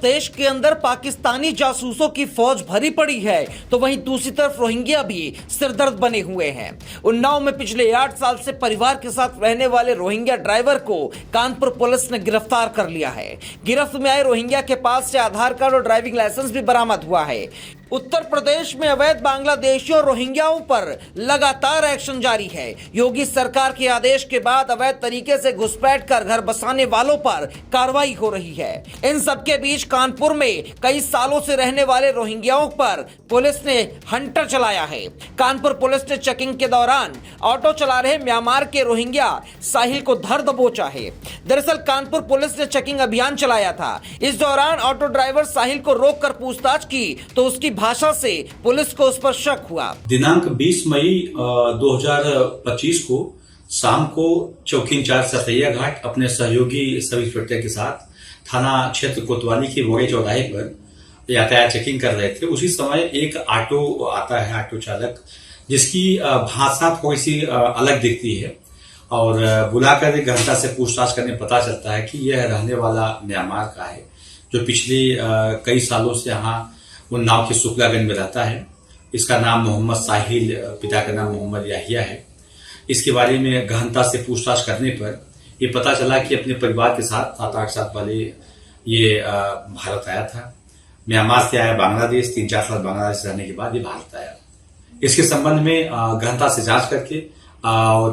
देश के अंदर पाकिस्तानी जासूसों की फौज भरी पड़ी है तो वहीं दूसरी तरफ रोहिंग्या भी सिरदर्द बने हुए हैं। उन्नाव में पिछले 8 साल से परिवार के साथ रहने वाले रोहिंग्या ड्राइवर को कानपुर पुलिस ने गिरफ्तार कर लिया है। गिरफ्त में आए रोहिंग्या के पास से आधार कार्ड और ड्राइविंग लाइसेंस भी बरामद हुआ है। उत्तर प्रदेश में अवैध बांग्लादेशियों और रोहिंग्याओं पर लगातार एक्शन जारी है। योगी सरकार के आदेश के बाद अवैध तरीके से घुसपैठ कर घर बसाने वालों पर कार्रवाई हो रही है। इन सबके बीच कानपुर में कई सालों से रहने वाले रोहिंग्याओं पर पुलिस ने हंटर चलाया है। कानपुर पुलिस ने चेकिंग के दौरान ऑटो चला रहे म्यांमार के रोहिंग्या साहिल को धर दबोचा है। दरअसल कानपुर पुलिस ने चेकिंग अभियान चलाया था। इस दौरान ऑटो ड्राइवर साहिल को रोककर पूछताछ की तो उसकी भाषा से पुलिस को उस पर शक हुआ। दिनांक 20 मई 2025 को शाम को चौकी इंचार्ज सतैया घाट अपने सहयोगी सब इंस्पेक्टर के साथ थाना क्षेत्र कोतवाली के बोरे चौराहे पर यातायात चेकिंग कर रहे थे। उसी समय एक ऑटो आता है, ऑटो चालक, जिसकी भाषा थोड़ी सी अलग दिखती है और बुलाकर 1 घंटा से पूछताछ करने पता चलता है कि यह रहने वाला म्यांमार का है, जो पिछले कई सालों से यहाँ उन्नाव के शुक्लागंज में रहता है। इसका नाम मोहम्मद साहिल, पिता का नाम मोहम्मद याहिया है। इसके बारे में गहनता से पूछताछ करने पर ये पता चला कि अपने परिवार के साथ 7-8 साल पहले ये भारत आया था। म्यांमार से आया बांग्लादेश, 3-4 साल बांग्लादेश रहने के बाद ये भारत आया। इसके संबंध में गहनता से जांच करके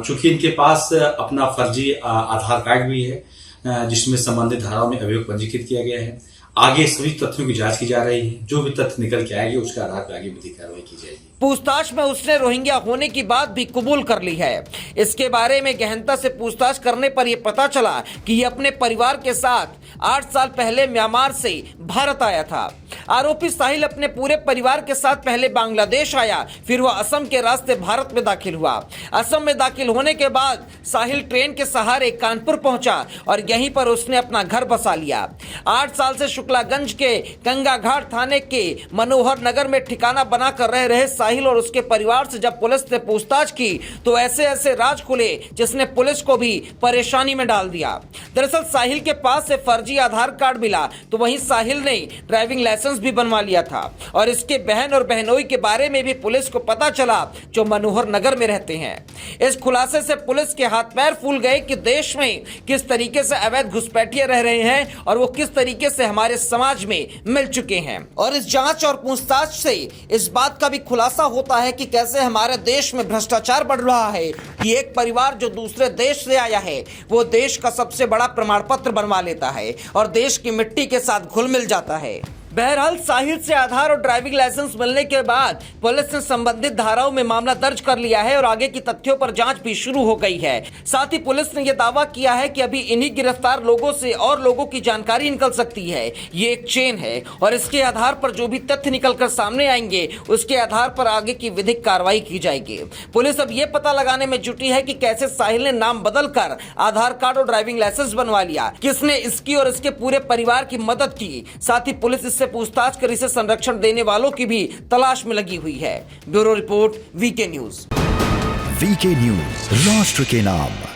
चूंकि इनके पास अपना फर्जी आधार कार्ड भी है जिसमें संबंधित धाराओं में अभियोग पंजीकृत किया गया है। आगे सभी तथ्यों की जांच की जा रही है। जो भी तथ्य निकल के आएंगे उसके आधार पर आगे विधिक कार्रवाई की जाएगी। पूछताछ में उसने रोहिंग्या होने की बात भी कबूल कर ली है। इसके बारे में गहनता से पूछताछ करने पर यह पता चला कि ये अपने परिवार के साथ 8 साल पहले म्यांमार से भारत आया था। आरोपी साहिल अपने पूरे परिवार के साथ पहले बांग्लादेश आया, फिर वह असम के रास्ते भारत में दाखिल हुआ। असम में दाखिल होने के बाद साहिल ट्रेन के सहारे कानपुर पहुंचा और यहीं पर उसने अपना घर बसा लिया। 8 साल से शुक्लागंज के गंगा घाट थाने के मनोहर नगर में ठिकाना बनाकर रह रहे साहिल और उसके परिवार से जब पुलिस ने पूछताछ की तो ऐसे ऐसे राज खुले जिसने पुलिस को भी परेशानी में डाल दिया। दरअसल साहिल के पास से फर्जी आधार कार्ड मिला तो वहीं साहिल ने ड्राइविंग लाइसेंस भी बनवा लिया था और इसके बहन और बहनोई के बारे में भी पुलिस को पता चला जो मनोहर नगर में रहते हैं। इस खुलासे से पुलिस के हाथ पैर फूल गए कि देश में किस तरीके से अवैध घुसपैठिए रह रहे हैं और वो किस तरीके से हमारे समाज में मिल चुके हैं। और इस जांच और पूछताछ से इस बात का भी खुलासा होता है कि कैसे हमारे देश में भ्रष्टाचार बढ़ रहा है कि एक परिवार जो दूसरे देश से आया है वो देश का सबसे बड़ा प्रमाण पत्र बनवा लेता है और देश की मिट्टी के साथ घुल मिल जाता है। बहरहाल साहिल से आधार और ड्राइविंग लाइसेंस मिलने के बाद पुलिस ने संबंधित धाराओं में मामला दर्ज कर लिया है और आगे की तथ्यों पर जांच भी शुरू हो गई है। साथ ही पुलिस ने यह दावा किया है कि अभी इन्हीं गिरफ्तार लोगों से और लोगों की जानकारी निकल सकती है। ये एक चेन है और इसके आधार पर जो भी तथ्य निकल कर सामने आएंगे उसके आधार पर आगे की विधिक कार्रवाई की जाएगी। पुलिस अब ये पता लगाने में जुटी है कि कैसे साहिल ने नाम बदल कर आधार कार्ड और ड्राइविंग लाइसेंस बनवा लिया, किसने इसकी और इसके पूरे परिवार की मदद की। साथ ही पुलिस पूछताछ कर इसे संरक्षण देने वालों की भी तलाश में लगी हुई है। Bureau report, VK news. VK news, राष्ट्र के नाम।